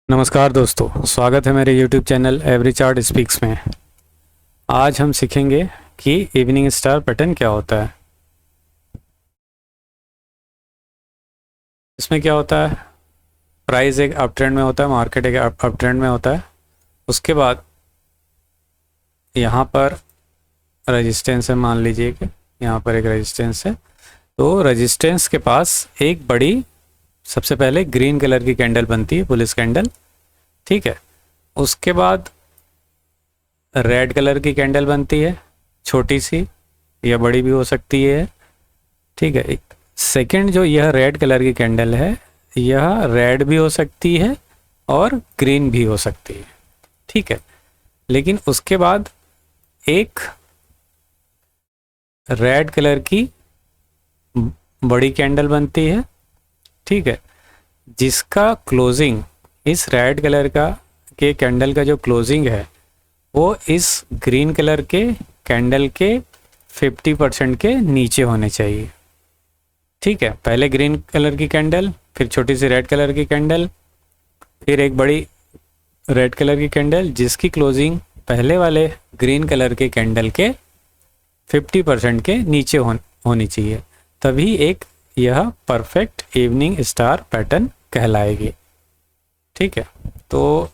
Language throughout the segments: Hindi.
नमस्कार दोस्तों, स्वागत है मेरे YouTube channel every chart speaks में। आज हम सीखेंगे कि इवनिंग स्टार पैटर्न क्या होता है। इसमें क्या होता है, प्राइस एक अप ट्रेंड में होता है, मार्केट एक अप ट्रेंड में होता है। उसके बाद यहाँ पर रेजिस्टेंस है, मान लीजिए कि यहाँ पर एक रेजिस्टेंस है। तो रेजिस्टेंस के पास एक बड़ी सबसे पहले ग्रीन कलर की कैंडल बनती है, बुलिश कैंडल, ठीक है। उसके बाद रेड कलर की कैंडल बनती है, छोटी सी या बड़ी भी हो सकती है, ठीक है। सेकंड जो यह रेड कलर की कैंडल है, यह रेड भी हो सकती है और ग्रीन भी हो सकती है, ठीक है। लेकिन उसके बाद एक रेड कलर की बड़ी कैंडल बनती है, ठीक है, जिसका क्लोजिंग इस रेड कलर का के कैंडल का जो क्लोजिंग है वो इस ग्रीन कलर के कैंडल के 50% के नीचे होने चाहिए, ठीक है। पहले ग्रीन कलर की कैंडल, फिर छोटी सी रेड कलर की कैंडल, फिर एक बड़ी रेड कलर की कैंडल जिसकी क्लोजिंग पहले वाले ग्रीन कलर के कैंडल के 50% के नीचे होनी चाहिए, तभी एक यह परफेक्ट इवनिंग स्टार पैटर्न कहलाएगी, ठीक है। तो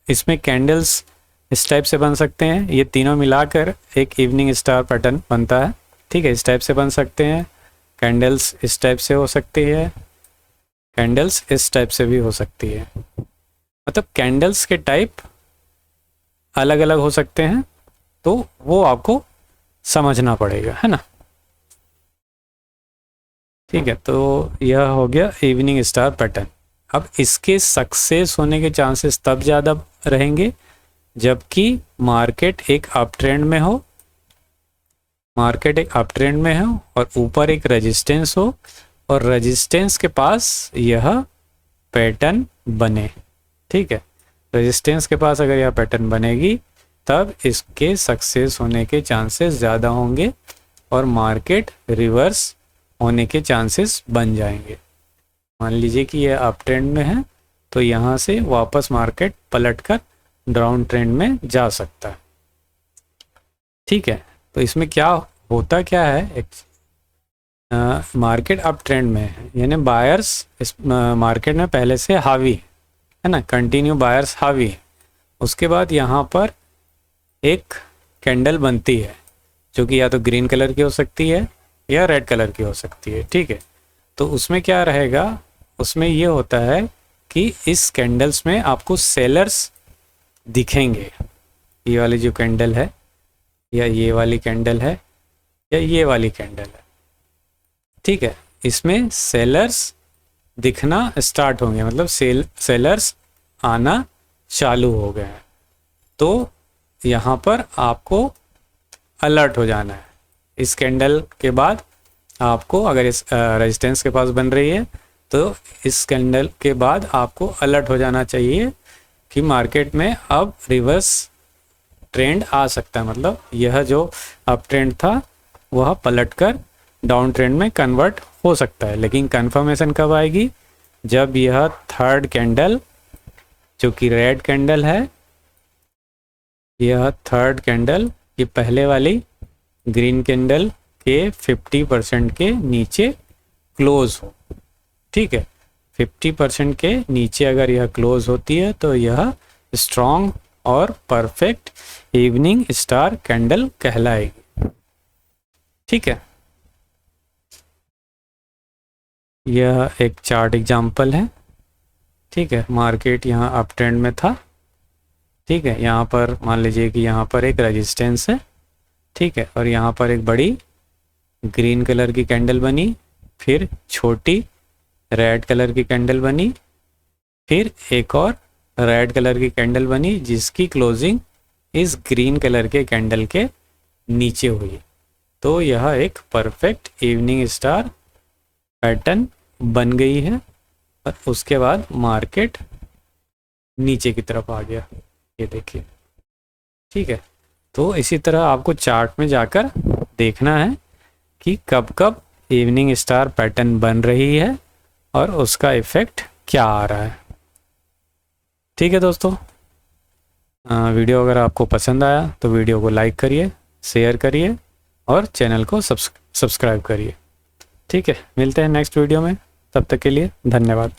इसमें कैंडल्स इस टाइप से बन सकते हैं, ये तीनों मिलाकर एक इवनिंग स्टार पैटर्न बनता है, ठीक है। इस टाइप से बन सकते हैं, कैंडल्स इस टाइप से हो सकती है, कैंडल्स इस टाइप से भी हो सकती है। मतलब कैंडल्स के टाइप अलग अलग हो सकते हैं, तो वो आपको समझना पड़ेगा, है ना, ठीक है। तो यह हो गया इवनिंग स्टार पैटर्न। अब इसके सक्सेस होने के चांसेस तब ज़्यादा रहेंगे जबकि मार्केट एक अप ट्रेंड में हो, और ऊपर एक रेजिस्टेंस हो और रेजिस्टेंस के पास यह पैटर्न बने, ठीक है। रेजिस्टेंस के पास अगर यह पैटर्न बनेगी तब इसके सक्सेस होने के चांसेस ज़्यादा होंगे और मार्केट रिवर्स होने के चांसेस बन जाएंगे। मान लीजिए कि यह अप ट्रेंड में है तो यहाँ से वापस मार्केट पलटकर डाउन ट्रेंड में जा सकता है, ठीक है। तो इसमें क्या होता क्या है, मार्केट अप ट्रेंड में है, यानी बायर्स इस मार्केट में पहले से हावी है ना, कंटिन्यू बायर्स हावी है। उसके बाद यहाँ पर एक कैंडल बनती है जो कि या तो ग्रीन कलर की हो सकती है या रेड कलर की हो सकती है, ठीक है। तो उसमें क्या रहेगा, उसमें ये होता है कि इस कैंडल्स में आपको सेलर्स दिखेंगे। ये वाली जो कैंडल है या ये वाली कैंडल है या ये वाली कैंडल है, ठीक है, इसमें सेलर्स दिखना स्टार्ट होंगे, मतलब सेलर्स आना चालू हो गए हैं। तो यहाँ पर आपको अलर्ट हो जाना है। इस कैंडल के बाद आपको, अगर इस रेजिस्टेंस के पास बन रही है तो इस कैंडल के बाद आपको अलर्ट हो जाना चाहिए कि मार्केट में अब रिवर्स ट्रेंड आ सकता है। मतलब यह जो अप ट्रेंड था वह पलटकर डाउन ट्रेंड में कन्वर्ट हो सकता है। लेकिन कंफर्मेशन कब आएगी, जब यह थर्ड कैंडल जो कि रेड कैंडल है, यह थर्ड कैंडल ये पहले वाली ग्रीन कैंडल के 50% के नीचे क्लोज हो, ठीक है। 50% के नीचे अगर यह क्लोज होती है तो यह स्ट्रॉन्ग और परफेक्ट इवनिंग स्टार कैंडल कहलाएगी, ठीक है। यह एक चार्ट एग्जांपल है, ठीक है। मार्केट यहाँ अप ट्रेंड में था, ठीक है। यहाँ पर मान लीजिए कि यहाँ पर एक रेजिस्टेंस है, ठीक है, और यहाँ पर एक बड़ी ग्रीन कलर की कैंडल बनी, फिर छोटी रेड कलर की कैंडल बनी, फिर एक और रेड कलर की कैंडल बनी जिसकी क्लोजिंग इस ग्रीन कलर के कैंडल के नीचे हुई। तो यह एक परफेक्ट इवनिंग स्टार पैटर्न बन गई है और उसके बाद मार्केट नीचे की तरफ आ गया, ये देखिए, ठीक है। तो इसी तरह आपको चार्ट में जाकर देखना है कि कब कब इवनिंग स्टार पैटर्न बन रही है और उसका इफेक्ट क्या आ रहा है। ठीक है दोस्तों, वीडियो अगर आपको पसंद आया तो वीडियो को लाइक करिए, शेयर करिए और चैनल को सब्सक्राइब करिए। ठीक है, मिलते हैं नेक्स्ट वीडियो में, तब तक के लिए धन्यवाद।